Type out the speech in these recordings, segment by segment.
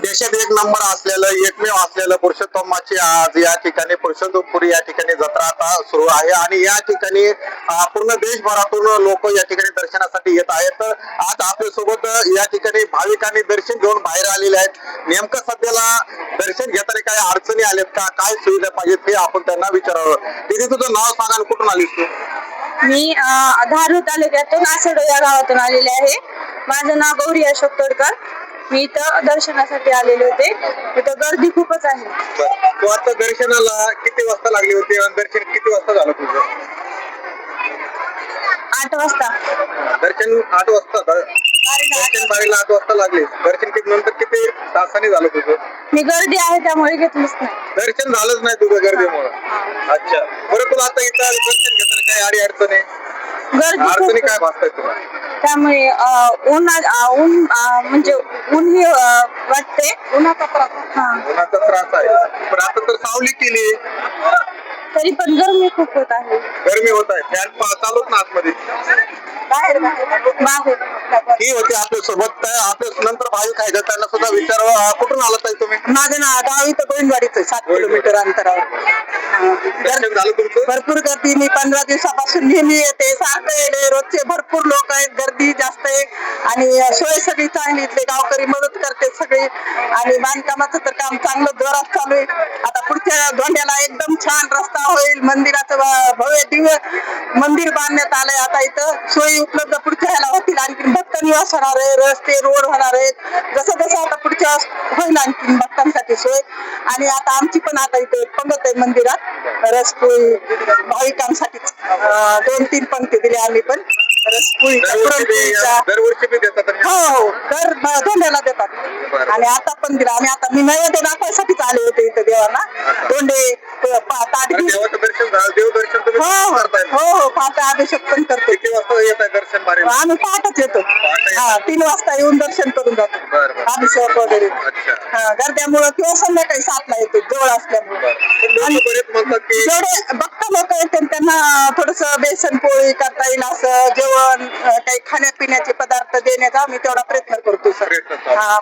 देशात एक नंबर असलेलं एकमेव असलेलं पुरुषोत्तमाची आज या ठिकाणी पुरुषोत्तमपुरी या ठिकाणी जत्रा आता सुरू आहे आणि या ठिकाणी पूर्ण देशभरातून लोक या ठिकाणी दर्शनासाठी येत आहेत. तर आज आपल्यासोबत या ठिकाणी भाविकांनी दर्शन घेऊन बाहेर आलेले आहेत. नेमकं सध्याला दर्शन घेताना काही अडचणी आल्यात का, काय सुविधा पाहिजेत हे आपण त्यांना विचारावं. तिथे तुझं नाव सांगा आणि कुठून आलीस तू? मी धारूर तालुक्यातून आसडो या गावातून आलेले आहे. माझं नाव गौरी अशोक तोडकर. मी इथं दर्शनासाठी आलेले होते. इथं गर्दी खूपच आहे. तू आता दर्शनाला किती वाजता लागली होती आणि दर्शन किती वाजता झालं तुझं? 8 वाजता. दर्शन 8 वाजता दर्शन बारीला 8 वाजता लागले. दर्शन किती नंतर किती तासाने झालं तुझं? मी गर्दी आहे त्यामुळे घेतलीच नाही. दर्शन झालंच नाही तुझं गर्दीमुळे. अच्छा, बरं तुला आता इथं दर्शन घेताना काही अडी अडचणी गर्दी काय भासताय तुला? त्यामुळे ऊन म्हणजे ऊन ही वाटते. उन्हाचा त्रास आहे. पण आता तर सावली केली तरी पण गरमी खूप होत आहे. गरमी होत आहे. फॅन चालूच ना आतमध्ये. बाहेर ही होती आपल्या सोबत. आपल्या नंतर भाविक आहे त्यांना सुद्धा विचारावं. कुठून आलात ताई तुम्ही? माझं नाव गाव इथं गोविंदवाडीचं 7 किलोमीटर अंतरावर. दर्शन झालं तुमचं? भरपूर गर्दी. मी 15 दिवसापासून नेहमी येते. सारखं येते. रोजचे भरपूर लोक आहेत. गर्दी जास्त आहे आणि सोय सगळी चांगली. इथले गावकरी मदत करते सगळी आणि बांधकामाचं तर काम चांगलं जोरात चालू आहे. आता पुढच्या धोंड्याला एकदम छान रस्ता होईल. मंदिराचं भव्य दिव्य मंदिर बांधण्यात आलंय. आता इथं सोयी उपलब्ध पुढच्या ह्याला होतील. आणखी भक्त निवास होणार आहे. रस्ते रोड होणार आहेत. जसं जसं आता पुढच्या होईल आणखी भक्तांसाठी सोय. आणि आता आमची पण आता इथे पंगत आहे मंदिरात. रसपोळी भाविकांसाठी 2-3 पंक्ती दिल्या आम्ही पण. रसपोळी दरवर्षी देतात. हो हो, दर धोंड्याला देतात. आणि आता पण दिला आम्ही. आता मी नैवेद्य दाखवायसाठीच आले होते इथं देवाला. धोंडे ताट देवदर्शन तुम्ही हो पाहता अभिषेक पण करतो. किती वाजता येत आहे दर्शन बारीला? आम्ही पहाटच येतो. 3 वाजता येऊन दर्शन करून जातो. अभिषेक वगैरे गर्द्यामुळं किंवा संध्याकाळी 7 ला येतो जवळ असल्यामुळे. जेवढे भक्त लोक आहेत त्यांना थोडस बेसन पोळी करता येईल असं जेवण काही खाण्यापिण्याचे पदार्थ देण्याचा आम्ही तेवढा प्रयत्न करतो सर.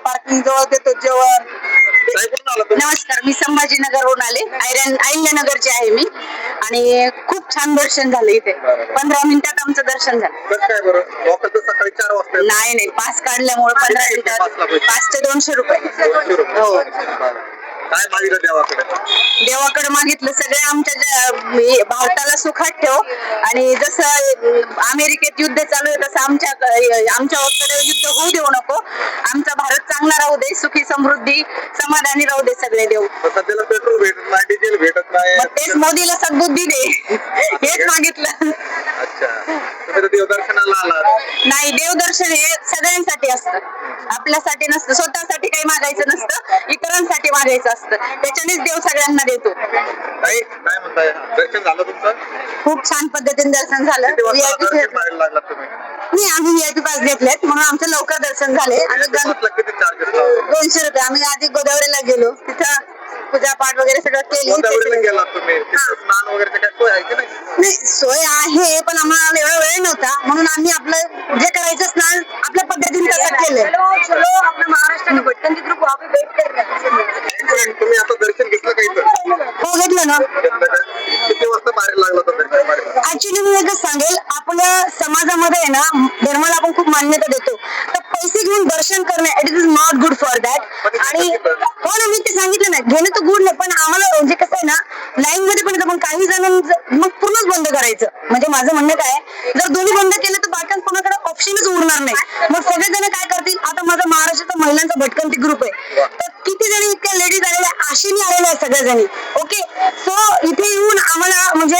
पार्किंग जवळ देतो जेवण. नमस्कार, मी संभाजीनगरहून आले. अहिल्यानगरचे आहे मी आणि खूप छान दर्शन झालं इथे. 15 मिनिटात आमचं दर्शन झालं. काय बरं सकाळी 4 वाजता? नाही पास काढल्यामुळे 15 मिनिटात. पासचे 200 रुपये. हो. काय मागितलं देवाकडे? देवाकडे मागितलं सगळे आमच्या भारताला सुखात ठेव आणि जसं अमेरिकेत युद्ध चालू आहे तसं आमच्याकडे युद्ध होऊ देऊ नको. आमचा भारत चांगला राहू दे. सुखी समृद्धी समाधानी राहू दे सगळे देव. सध्याला पेट्रोल भेटत नाही, डिझेल भेटत नाही. मग तेच मोदीला सद्बुद्धी दे हेच मागितलं. अच्छा, तुम्ही देवदर्शनाला आलात? नाही, देवदर्शन हे सगळ्यांसाठी असतं. आपल्यासाठी नसतं. स्वतःसाठी काही मागायचं नसतं. इतरांसाठी मागायचं असतं. त्याच्यानेच देव सगळ्यांना देतो. काय म्हणताय? दर्शन झालं तुमचं? खूप छान पद्धतीने दर्शन झालं. आम्ही VIP पास घेतलेत म्हणून आमचं लवकर दर्शन झाले. आणि 200 रुपये. आम्ही आधी गोदावरीला गेलो. तिथं पूजा पाठ वगैरे सगळं केली. नाही, सोय आहे पण आम्हाला एवढा वेळ नव्हता म्हणून आम्ही आपलं जे करायचं स्नान आपल्या पद्धतीने तसं केलं. आपल्या महाराष्ट्राने भटकंती ग्रुप तुम्ही आता दर्शन घेतलं का इथं? हो, घेतलं ना. किती वाजता बाहेर लागला होता? ऍक्च्युली मी एकच सांगेल, आपल्या समाजामध्ये आहे ना धर्माला आपण खूप मान्यता देतो. तर पैसे घेऊन दर्शन करणं it is not good for that. आणि हो ना, मी ते सांगितलं ना, घेणं तर गुड नाही पण आम्हाला म्हणजे कसं आहे ना लाईन मध्ये पण येतं. पण काही जण मग पूर्णच बंद करायचं. म्हणजे माझं म्हणणं काय, जर दोन्ही बंद केलं तर बायकांना कोणाकडे ऑप्शनच उरणार नाही. मग सगळेजण काय करतील. आता माझा महाराष्ट्राचा महिलांचा भटकंती ग्रुप आहे. तर किती जणी इतक्या लेडीज आलेल्या आशेने आलेल्या आहेत सगळ्याजणी. ओके, सो इथे येऊन आम्हाला म्हणजे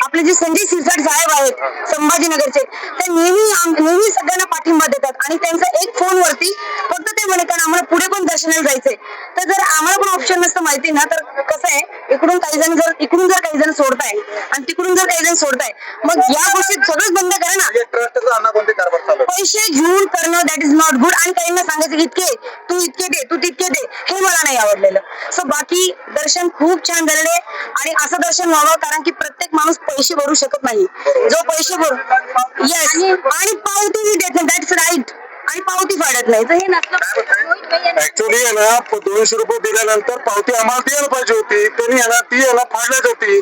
आपले जे संजय सिरसाट साहेब आहेत संभाजीनगरचे, ते नेहमी सगळ्यांना पाठिंबा देतात. आणि त्यांचा एक फोनवरती फक्त ते म्हणे कारण आम्हाला पुढे पण दर्शनाला जायचंय. तर जर आम्हाला पण ऑप्शन नसतं माहिती ना, तर कसं आहे इकडून काही जण सोडताय आणि तिकडून जर काही जण सोडताय, मग या गोष्टी सगळंच बंद करा ना. पैसे घेऊन करणं दॅट इज नॉट गुड. आणि काहींना सांगायचं इतके तू इतके दे, तू तितके दे, हे मला नाही आवडलेलं. सो बाकी दर्शन खूप छान झालेले आणि असं दर्शन व्हावं कारण की प्रत्येक माणूस पैसे भरू शकत नाही. जो पैसे भरू येस आणि पावती देत नाही, दॅट्स राईट. आणि पावती फाडत नाही तर हे नसलं ऍक्च्युली आहे ना 200 रुपये दिल्यानंतर पावती आम्हाला द्यायला पाहिजे होती, त्यांनी आहे ना ती आहे ना फाडण्यात होती.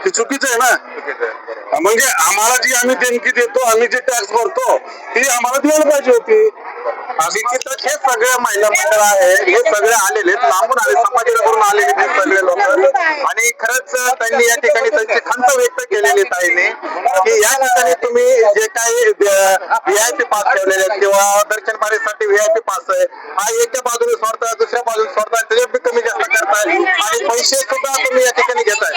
ते चुकीचं आहे ना. म्हणजे आम्हाला जी आम्ही देणगी देतो, आम्ही जे टॅक्स भरतो ती आम्हाला द्यायला पाहिजे होती. निश्चितच हे सगळे महिला मंडळ आहे, हे सगळे आलेले आहेत, लांबून आले, संभाजीनगरहून आलेले आहेत हे सगळे लोक. आणि खरंच त्यांनी या ठिकाणी त्यांची खंत व्यक्त केलेली ताईने की या ठिकाणी तुम्ही जे काही व्हीआयपी पास ठेवलेले आहेत किंवा दर्शन बारीसाठी व्हीआयपी पास आहे, हा एका बाजूने सोडताय, दुसऱ्या बाजूने सोडताय, त्याच्यात कमी जास्त करताय आणि पैसे सुद्धा तुम्ही या ठिकाणी घेताय.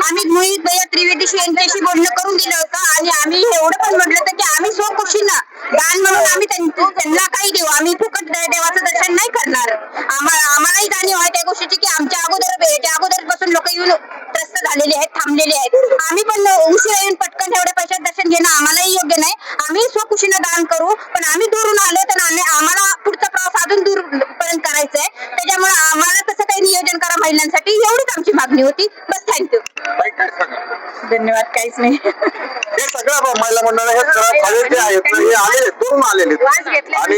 आम्ही मोहित भैया त्रिवेदीशी यांच्याशी बोलणं करून दिलं होतं आणि आम्ही एवढं पण म्हटलं होतं की आम्ही स्वखुशीनं दान म्हणून आम्ही त्यांना काही देऊ, आम्ही फुकट देवाचं दर्शन नाही करणार. आम्हालाही जाणीव आहे त्या गोष्टीची की आमच्या अगोदरपासून लोक येऊन त्रस्त झालेले आहेत, थांबलेले आहेत. आम्ही पण उशिरा येऊन पटकन एवढ्या पैशात दर्शन घेणं आम्हालाही योग्य नाही. आम्ही स्वखुशीनं दान करू, पण आम्ही दूरून आलो तर आम्हाला पुढचा प्रवास अजून दूर पर्यंत करायचा आहे. त्याच्यामुळे आम्हाला तसं काही नियोजन करा महिलांसाठी, एवढीच आमची मागणी होती. बस थँक्यू. ताई, काय सांगा? धन्यवाद. काहीच नाही. हे सगळं महिला मंडळ हे सगळं जे आहेत हे आलेले दुरून आलेले आणि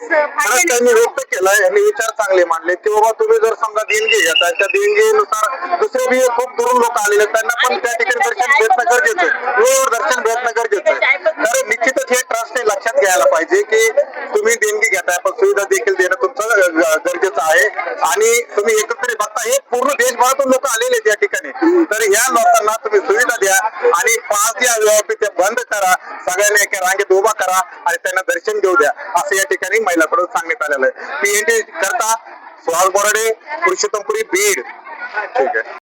खरंच त्यांनी व्यक्त केलाय आणि विचार चांगले मांडले की बाबा तुम्ही जर समजा देणगी घेताय त्या देणगीनुसार दुसरे बी खूप दुरून लोक आलेले आहेत, त्यांना पण त्या ठिकाणी दर्शन भेटणं गरजेचं आहे, वेळेवर दर्शन भेटणं गरजेचं आहे. तर निश्चितच हे ट्रस्टने लक्षात घ्यायला पाहिजे की तुम्ही देणगी घेताय पण सुविधा देखील देणं तुमचं गरजेचं आहे. आणि तुम्ही एकत्रित बघता हे पूर्ण देशभरातून लोक आलेले आहेत या ठिकाणी, तर या लोकांना तुम्ही सुविधा द्या आणि पास द्या, व्हीआयपी ते बंद करा, सगळ्यांना एका रांगेत उभा करा आणि त्यांना दर्शन घेऊ द्या, असं या ठिकाणी महिलांकडून सांगण्यात आलेलं आहे. PNT करता सुहास बोराडे, पुरुषोत्तमपुरी, बीड. ठीक आहे.